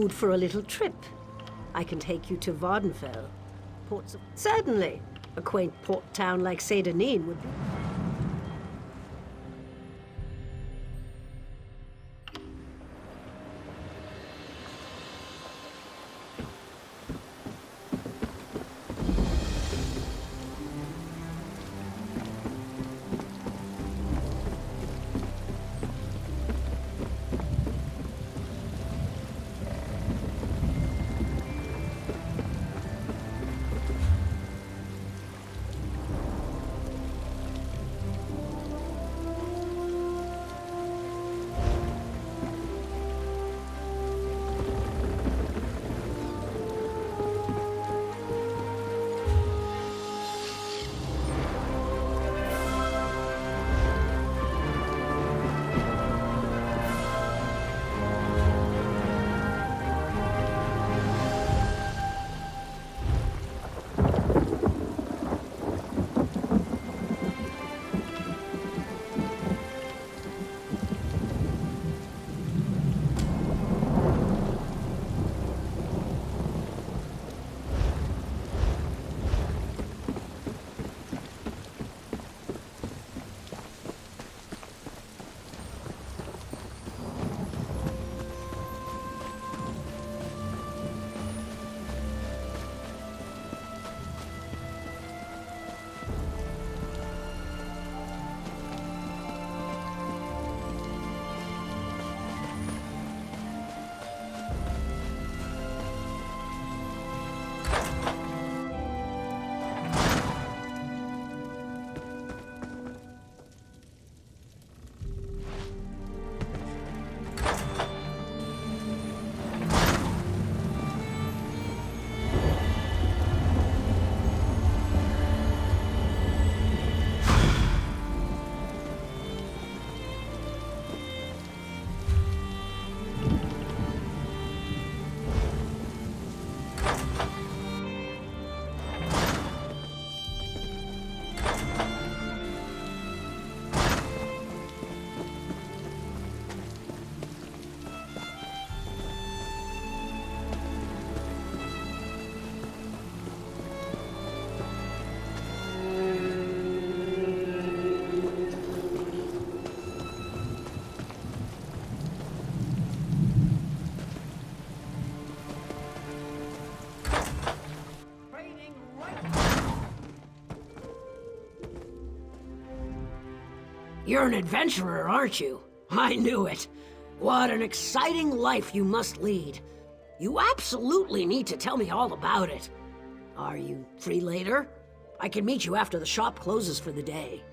mood for a little trip? I can take you to Vardenfell. Certainly. A quaint port town like Saint-Denis would be... You're an adventurer, aren't you? I knew it. What an exciting life you must lead. You absolutely need to tell me all about it. Are you free later? I can meet you after the shop closes for the day.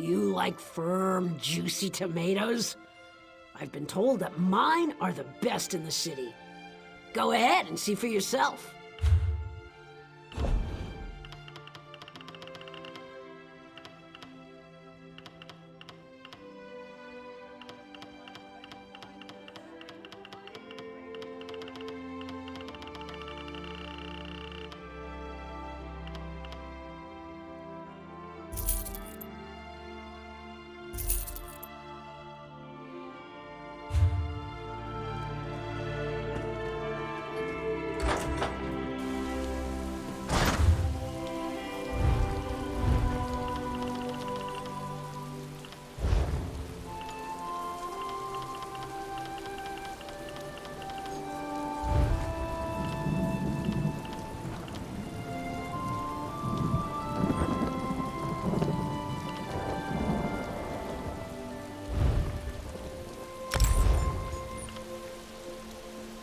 you like firm, juicy tomatoes? I've been told that mine are the best in the city. Go ahead and see for yourself.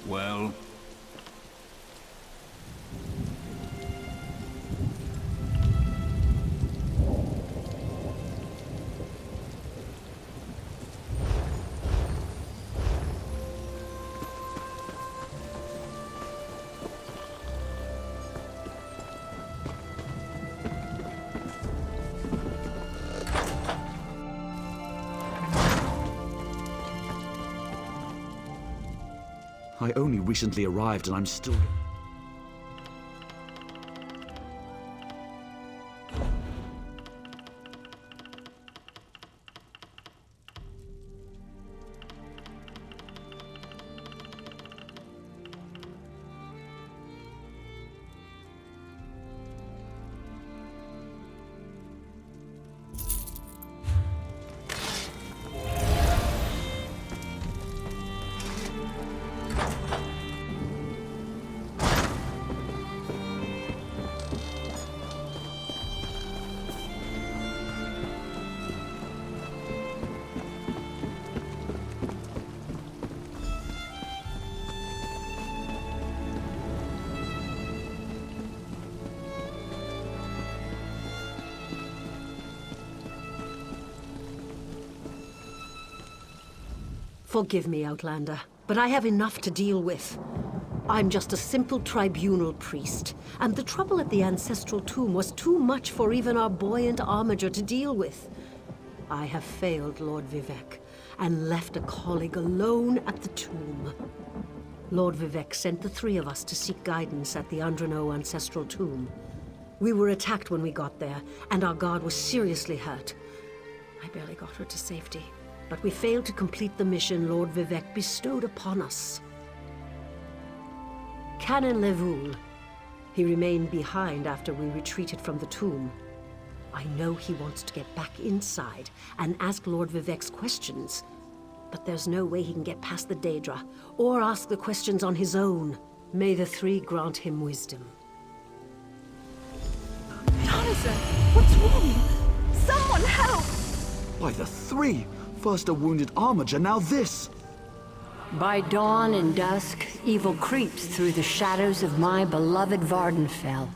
Well, I only recently arrived and I'm still... Forgive me, Outlander, but I have enough to deal with. I'm just a simple tribunal priest, and the trouble at the ancestral tomb was too much for even our buoyant armiger to deal with. I have failed Lord Vivec, and left a colleague alone at the tomb. Lord Vivec sent the three of us to seek guidance at the Andrano ancestral tomb. We were attacked when we got there, and our guard was seriously hurt. I barely got her to safety. But we failed to complete the mission Lord Vivec bestowed upon us. Canon Levoul. He remained behind after we retreated from the tomb. I know he wants to get back inside and ask Lord Vivec's questions, but there's no way he can get past the Daedra, or ask the questions on his own. May the three grant him wisdom. Jonathan, what's wrong? Someone help! By the three! First a wounded armiger, now this! By dawn and dusk, evil creeps through the shadows of my beloved Vardenfell.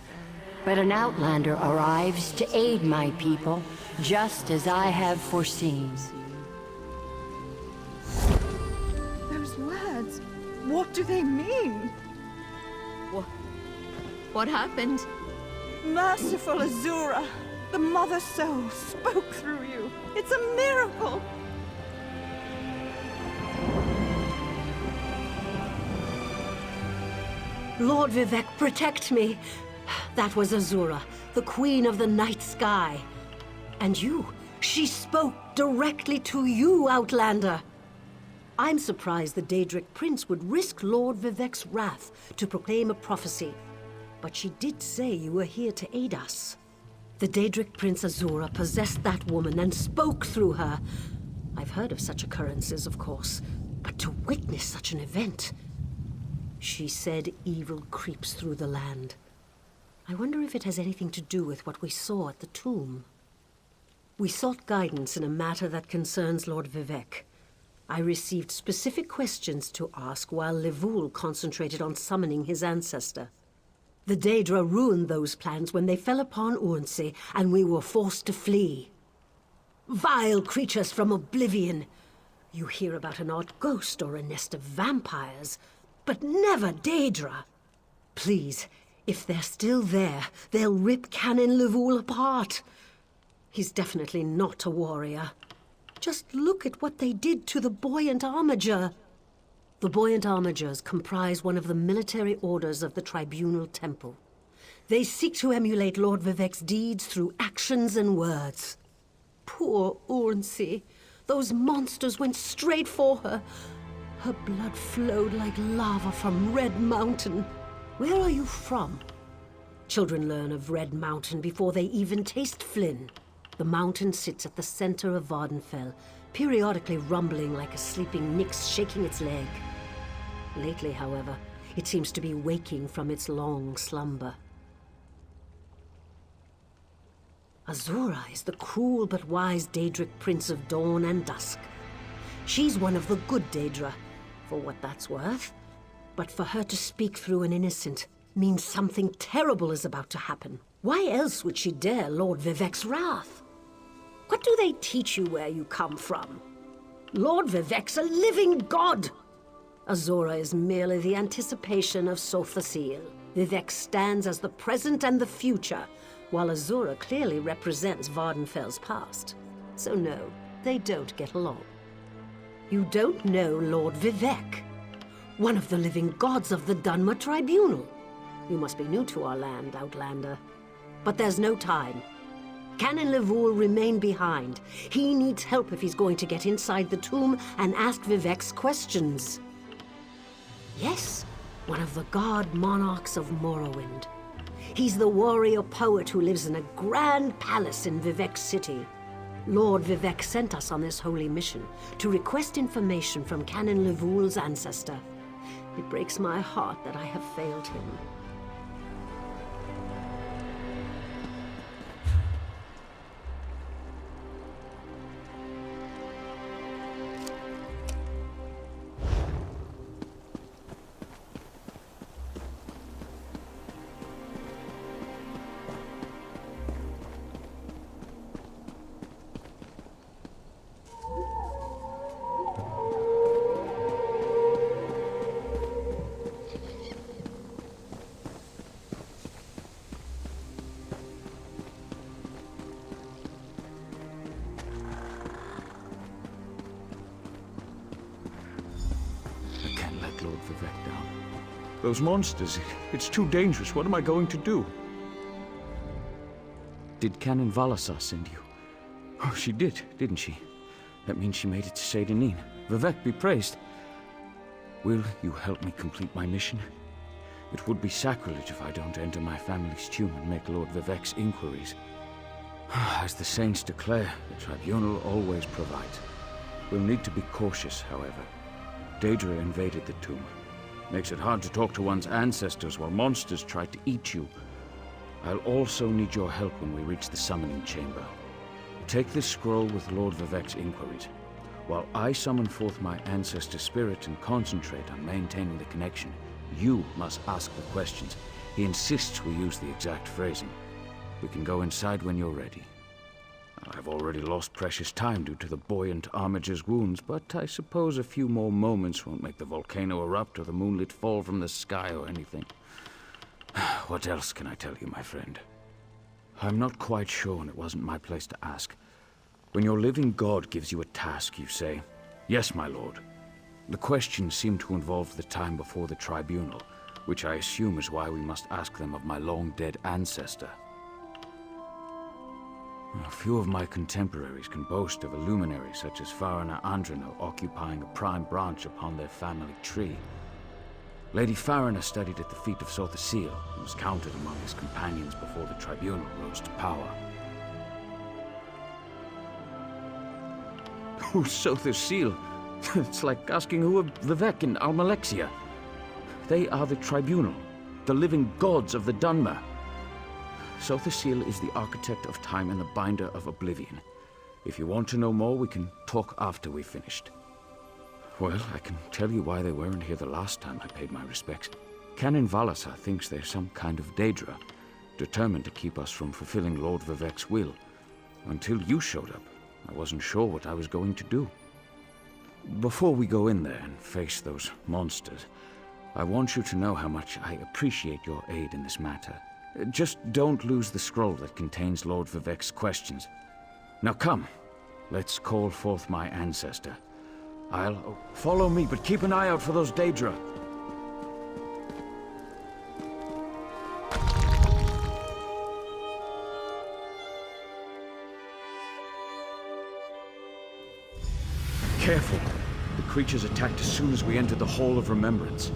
But an outlander arrives to aid my people, just as I have foreseen. Those words, what do they mean? What happened? Merciful Azura, the Mother Soul spoke through you. It's a miracle! Lord Vivec, protect me! That was Azura, the Queen of the Night Sky. And you, she spoke directly to you, Outlander. I'm surprised the Daedric Prince would risk Lord Vivec's wrath to proclaim a prophecy. But she did say you were here to aid us. The Daedric Prince Azura possessed that woman and spoke through her. I've heard of such occurrences, of course, but to witness such an event... She said evil creeps through the land. I wonder if it has anything to do with what we saw at the tomb. We sought guidance in a matter that concerns Lord Vivec. I received specific questions to ask while Levoul concentrated on summoning his ancestor. The Daedra ruined those plans when they fell upon Urnsey, and we were forced to flee. Vile creatures from oblivion. You hear about an odd ghost or a nest of vampires, but never Daedra. Please, if they're still there, they'll rip Canon Levoul apart. He's definitely not a warrior. Just look at what they did to the Buoyant Armiger. The Buoyant Armigers comprise one of the military orders of the Tribunal Temple. They seek to emulate Lord Vivec's deeds through actions and words. Poor Urnsi. Those monsters went straight for her. Her blood flowed like lava from Red Mountain. Where are you from? Children learn of Red Mountain before they even taste Flynn. The mountain sits at the center of Vardenfell, periodically rumbling like a sleeping Nyx shaking its leg. Lately, however, it seems to be waking from its long slumber. Azura is the cruel but wise Daedric Prince of Dawn and Dusk. She's one of the good Daedra, for what that's worth. But for her to speak through an innocent means something terrible is about to happen. Why else would she dare Lord Vivec's wrath? What do they teach you where you come from? Lord Vivec's a living god! Azura is merely the anticipation of Sothasil. Vivec stands as the present and the future, while Azura clearly represents Vardenfell's past. So no, they don't get along. You don't know Lord Vivec, one of the living gods of the Dunmer Tribunal. You must be new to our land, Outlander. But there's no time. Canon Levoul remain behind. He needs help if he's going to get inside the tomb and ask Vivec's questions. Yes, one of the god monarchs of Morrowind. He's the warrior poet who lives in a grand palace in Vivec City. Lord Vivec sent us on this holy mission to request information from Canon Levoul's ancestor. It breaks my heart that I have failed him. Lord Vivec down. Those monsters, it's too dangerous. What am I going to do? Did Canon Valasar send you? Oh, she did, didn't she? That means she made it to Seydanin. Vivec be praised. Will you help me complete my mission? It would be sacrilege if I don't enter my family's tomb and make Lord Vivec's inquiries. As the saints declare, the Tribunal always provides. We'll need to be cautious, however. Daedra invaded the tomb. Makes it hard to talk to one's ancestors while monsters try to eat you. I'll also need your help when we reach the summoning chamber. Take this scroll with Lord Vivec's inquiries, while I summon forth my ancestor spirit and concentrate on maintaining the connection. You must ask the questions. He insists we use the exact phrasing. We can go inside when you're ready. I've already lost precious time due to the buoyant Armiger's wounds, but I suppose a few more moments won't make the volcano erupt or the moonlit fall from the sky or anything. What else can I tell you, my friend? I'm not quite sure, and it wasn't my place to ask. When your living god gives you a task, you say, "Yes, my lord." The questions seem to involve the time before the tribunal, which I assume is why we must ask them of my long-dead ancestor. A few of my contemporaries can boast of a luminary such as Farina Andrino occupying a prime branch upon their family tree. Lady Farina studied at the feet of Sothasil and was counted among his companions before the tribunal rose to power. Oh, Sothasil! It's like asking who are Vivec and Almalexia. They are the tribunal, the living gods of the Dunmer. Sothasil is the architect of time and the binder of oblivion. If you want to know more, we can talk after we've finished. Well, I can tell you why they weren't here the last time I paid my respects. Canon Valasar thinks they're some kind of Daedra, determined to keep us from fulfilling Lord Vivec's will. Until you showed up, I wasn't sure what I was going to do. Before we go in there and face those monsters, I want you to know how much I appreciate your aid in this matter. Just don't lose the scroll that contains Lord Vivek's questions. Now come, let's call forth my ancestor. Follow me, but keep an eye out for those Daedra. Careful. The creatures attacked as soon as we entered the Hall of Remembrance.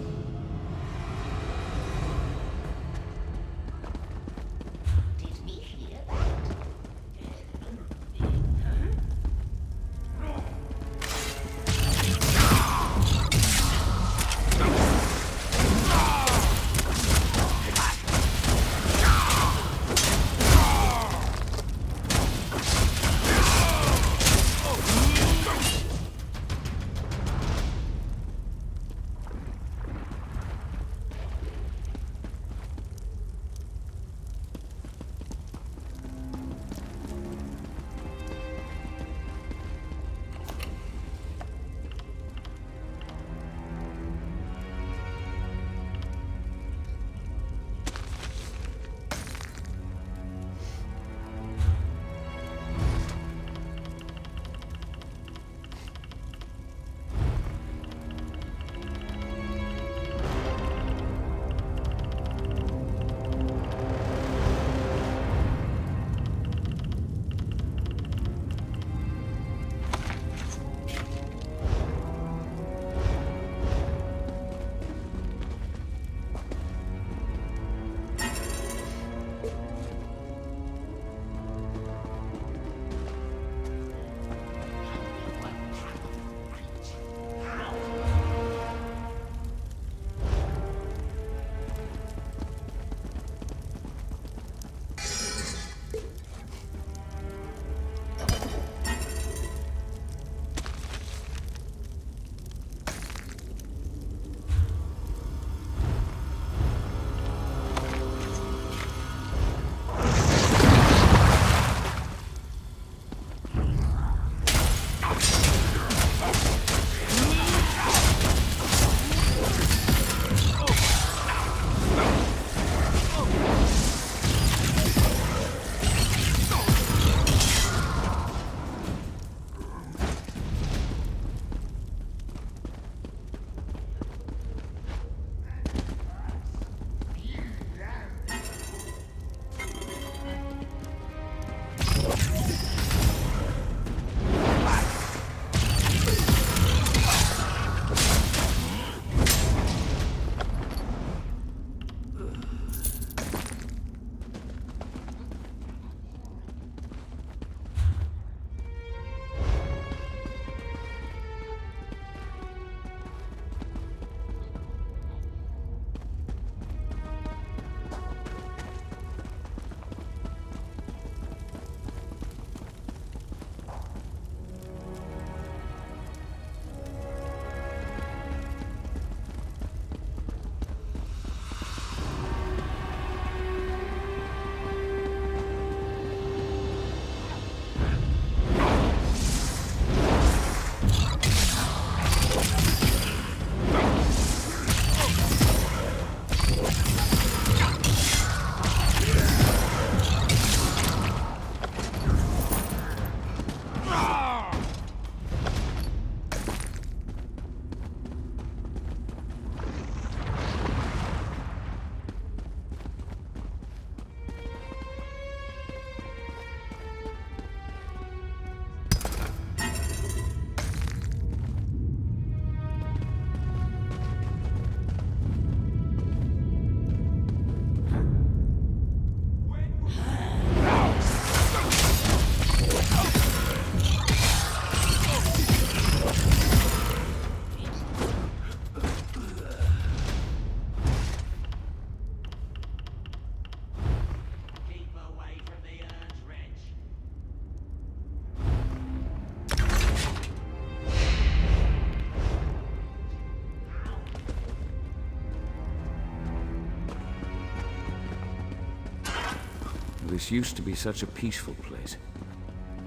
This used to be such a peaceful place.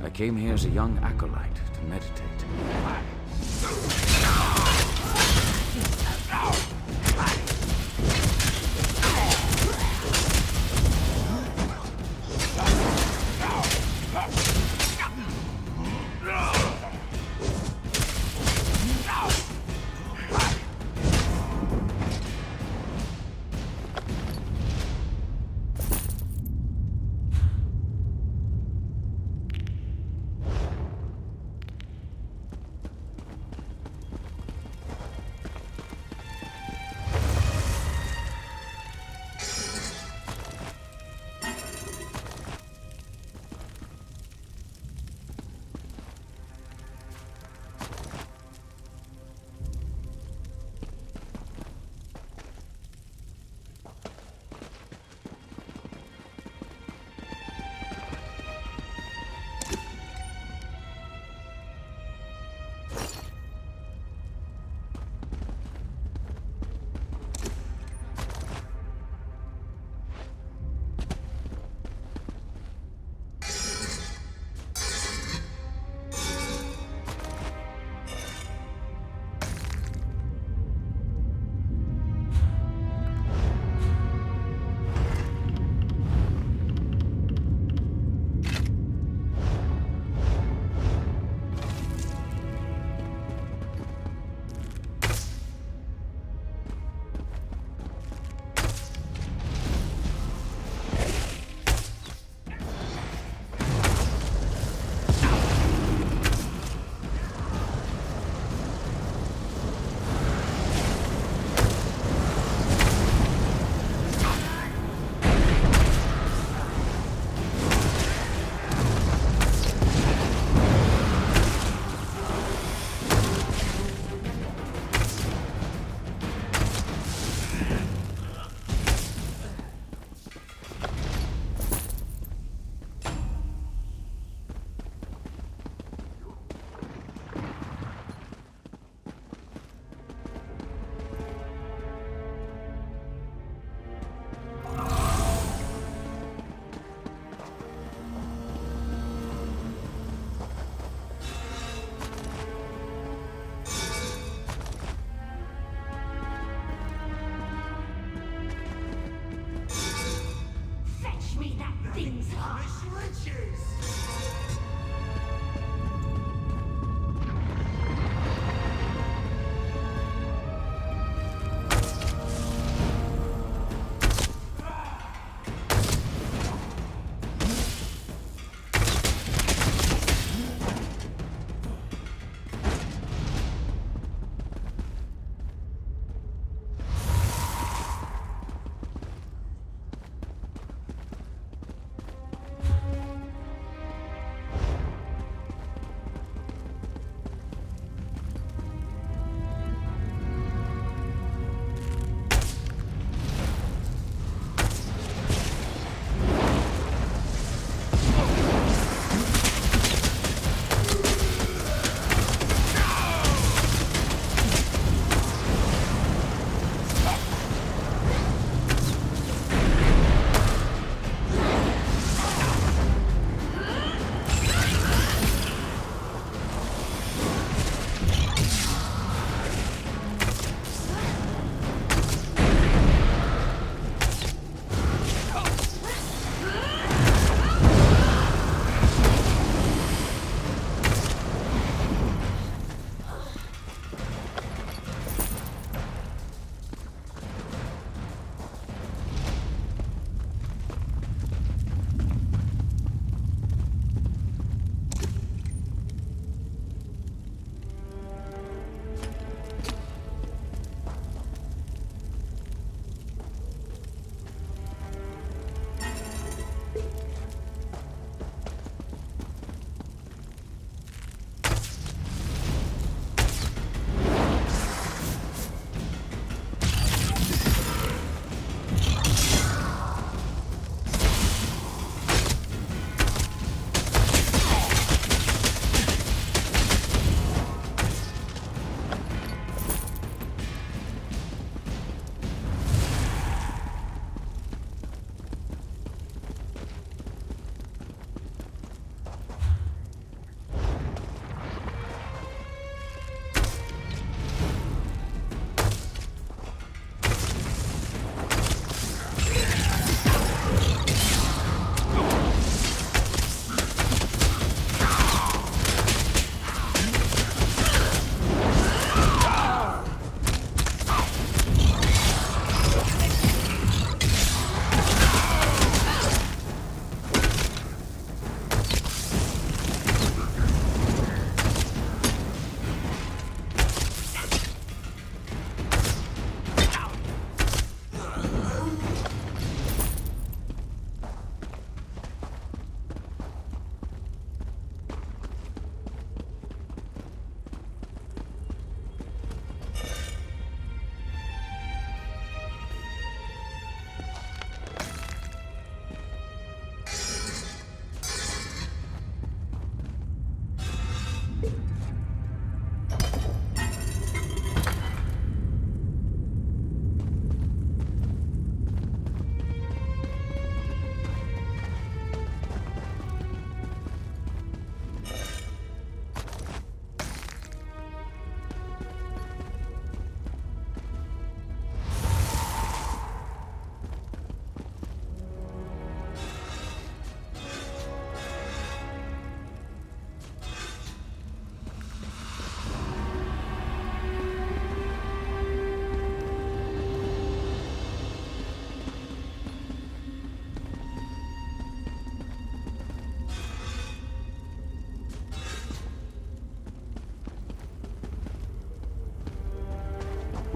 I came here as a young acolyte to meditate.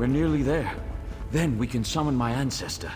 We're nearly there. Then we can summon my ancestor.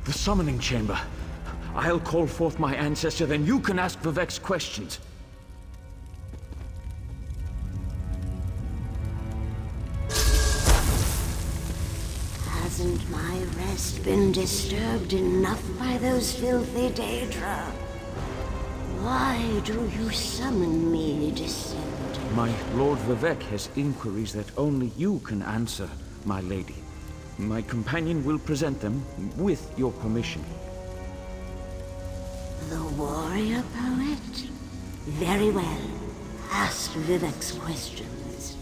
The summoning chamber. I'll call forth my ancestor, then you can ask Vivek's questions. Hasn't my rest been disturbed enough by those filthy Daedra? Why do you summon me, descendant? My Lord Vivek has inquiries that only you can answer, my lady. My companion will present them with your permission. The warrior poet? Very well. Ask Vivek's questions.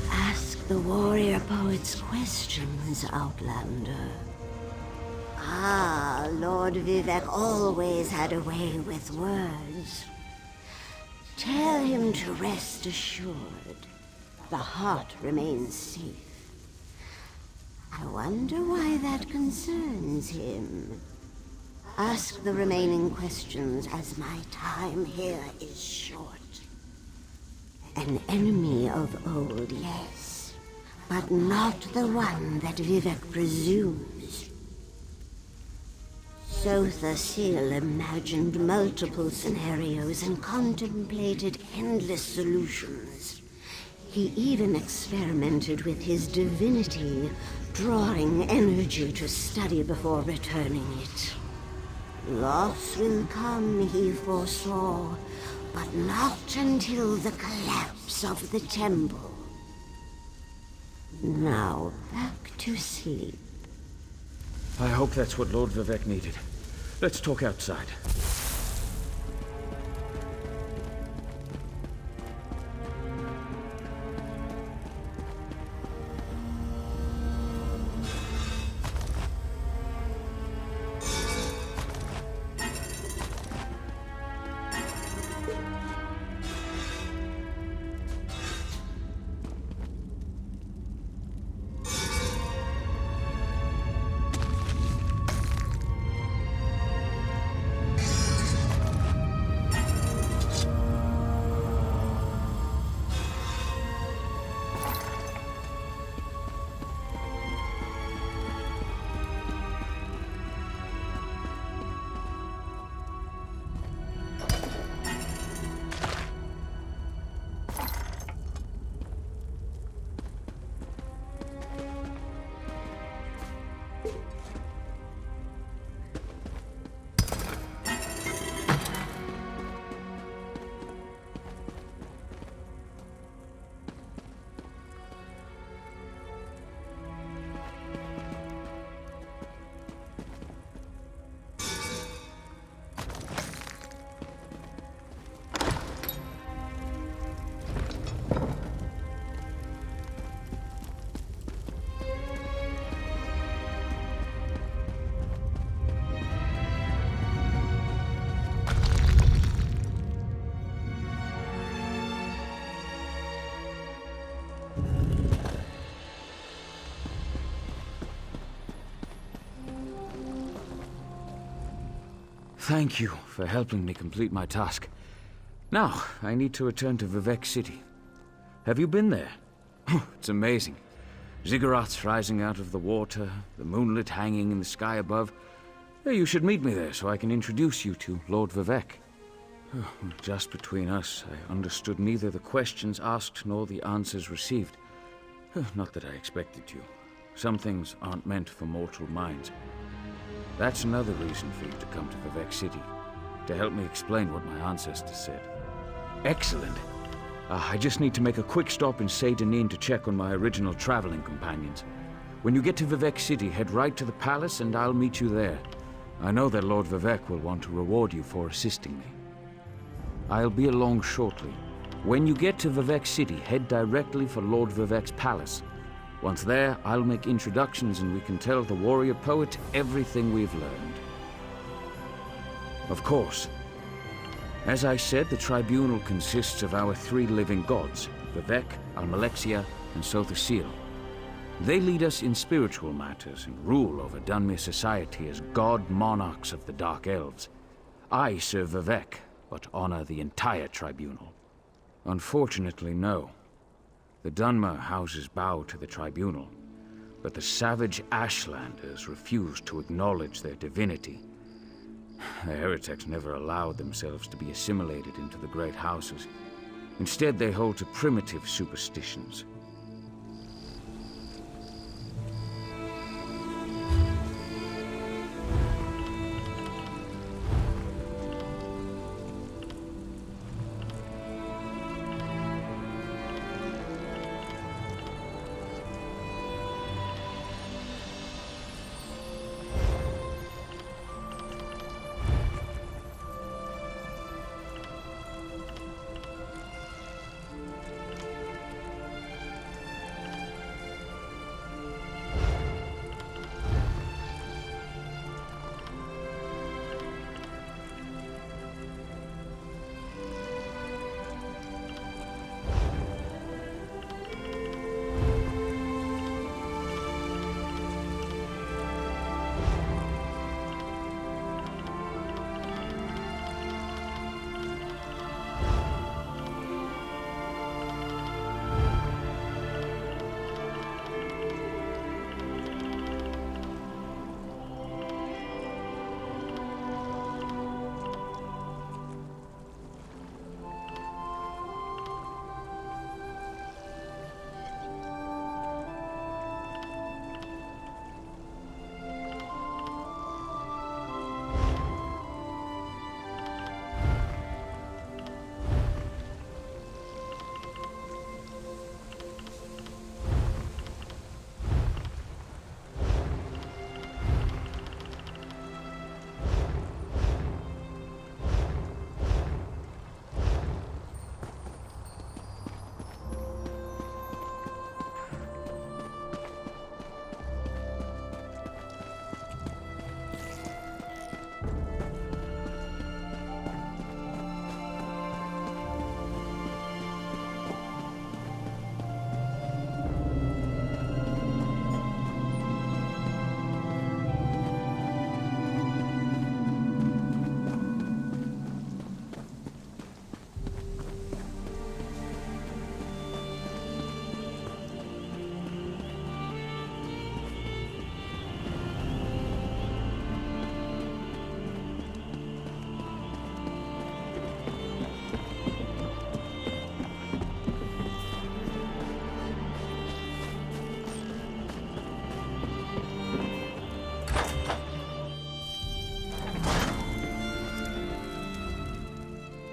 Ask the warrior poet's questions, Outlander. Ah, Lord Vivek always had a way with words. Tell him to rest assured. The heart remains safe. I wonder why that concerns him. Ask the remaining questions, as my time here is short. An enemy of old, yes, but not the one that Vivek presumes. Sotha Sil imagined multiple scenarios and contemplated endless solutions. He even experimented with his divinity, drawing energy to study before returning it. Loss will come, he foresaw, but not until the collapse of the temple. Now back to sleep. I hope that's what Lord Vivek needed. Let's talk outside. Thank you for helping me complete my task. Now, I need to return to Vivek City. Have you been there? It's amazing. Ziggurats rising out of the water, the moonlit hanging in the sky above. You should meet me there so I can introduce you to Lord Vivec. Just between us, I understood neither the questions asked nor the answers received. Not that I expected to. Some things aren't meant for mortal minds. That's another reason for you to come to Vivec City, to help me explain what my ancestors said. Excellent. I just need to make a quick stop in Saint-Denis to check on my original traveling companions. When you get to Vivec City, head right to the palace and I'll meet you there. I know that Lord Vivec will want to reward you for assisting me. I'll be along shortly. When you get to Vivec City, head directly for Lord Vivec's palace. Once there, I'll make introductions and we can tell the warrior poet everything we've learned. Of course. As I said, the tribunal consists of our 3 living gods, Vivec, Almalexia, and Sothosil. They lead us in spiritual matters and rule over Dunmer society as god monarchs of the Dark Elves. I serve Vivec, but honor the entire tribunal. Unfortunately, no. The Dunmer houses bow to the tribunal, but the savage Ashlanders refuse to acknowledge their divinity. The heretics never allowed themselves to be assimilated into the great houses. Instead, they hold to primitive superstitions.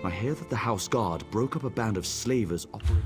I hear that the House Guard broke up a band of slavers operating.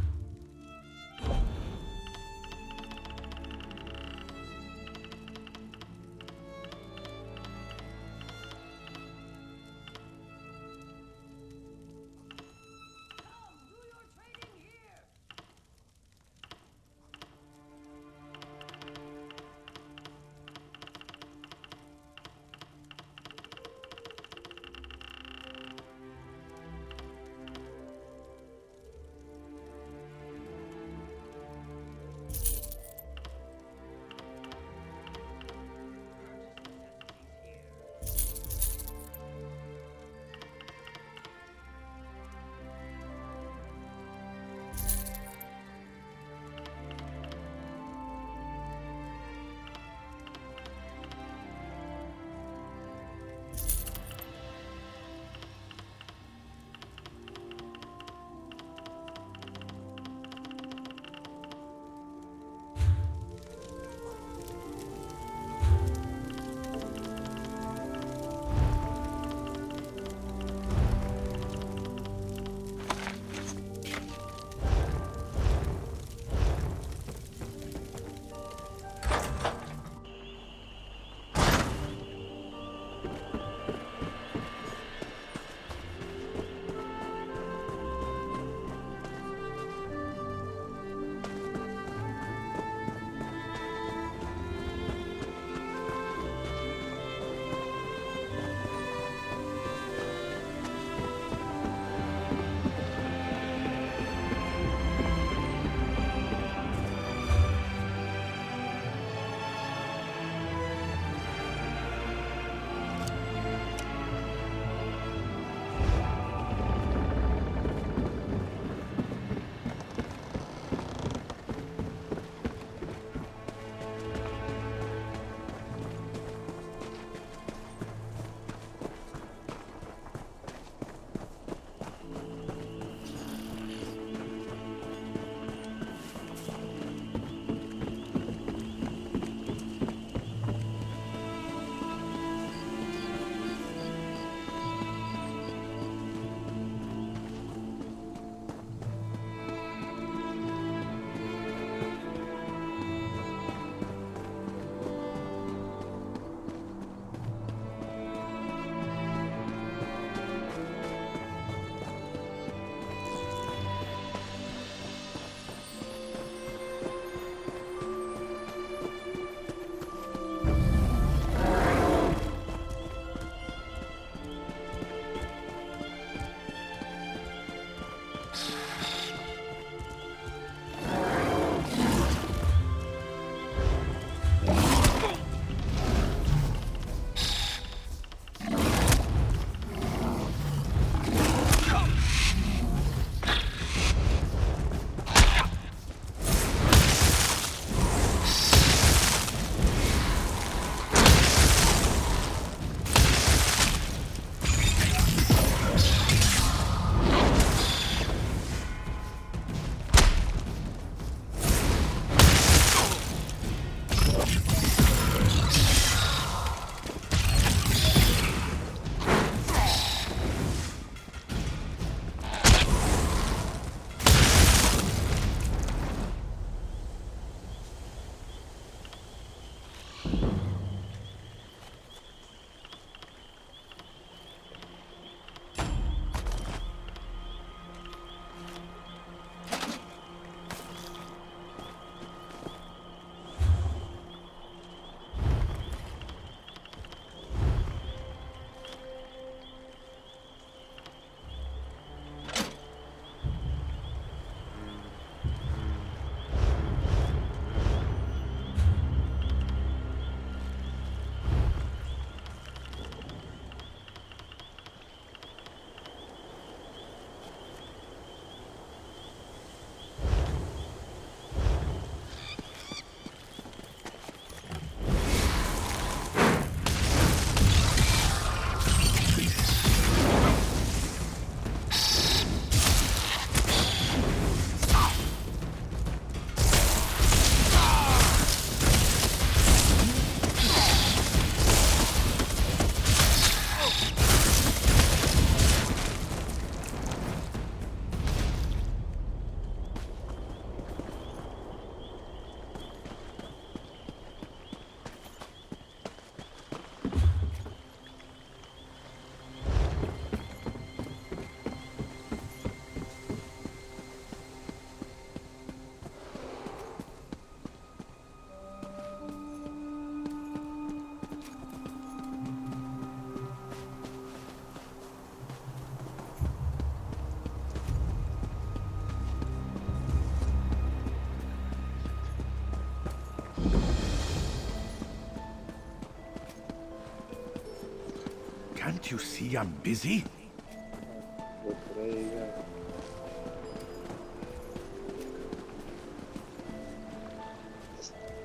Can't you see I'm busy?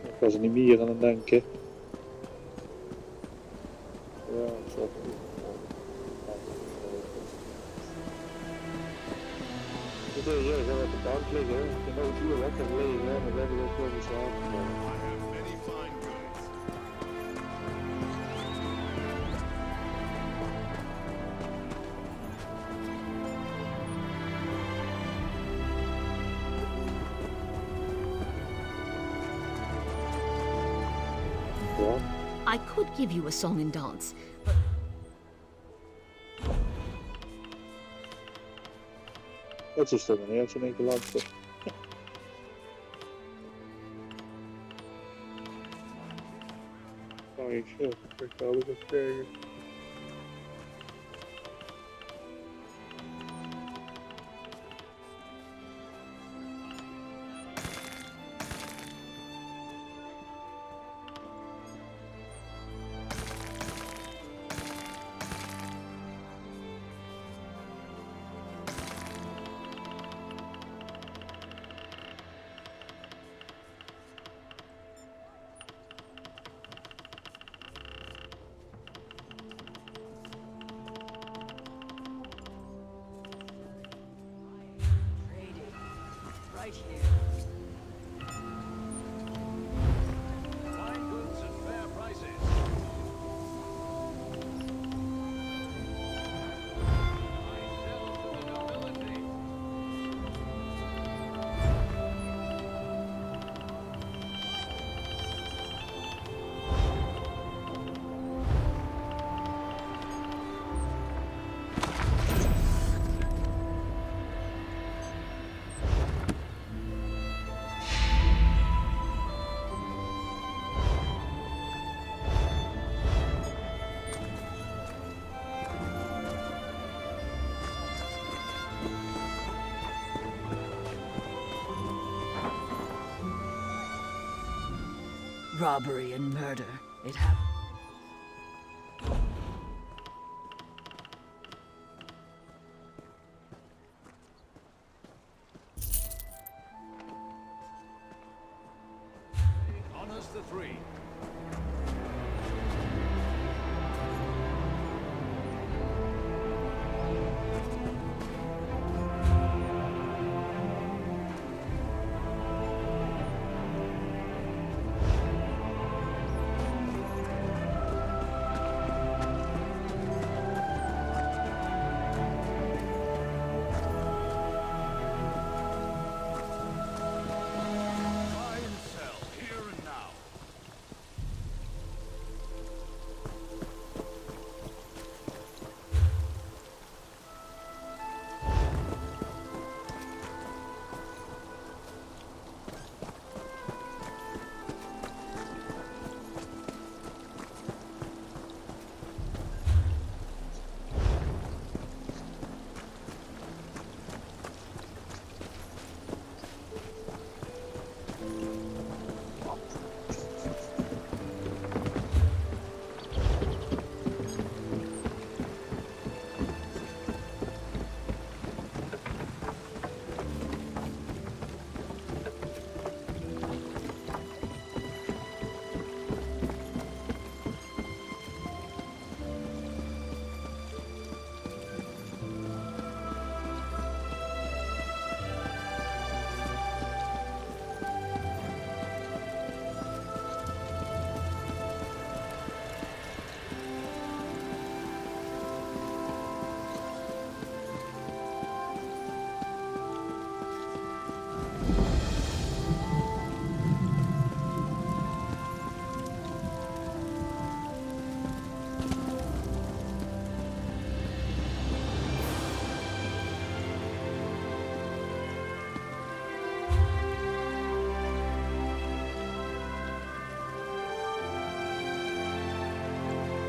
Ik was er niet meer aan het denken. Ja, ik zal het niet. Ja, ik ga op de bank liggen. Ik heb nog een uur lekker gelegen, maar we hebben ook wel geslapen. I could give you a song and dance. Dat is toch een heel zo'n enkel land. Oh, ik ga alles op krijgen. Right here. Fine goods and fair prices. I sell to the nobility. Robbery and murder. It happened. Honors the three.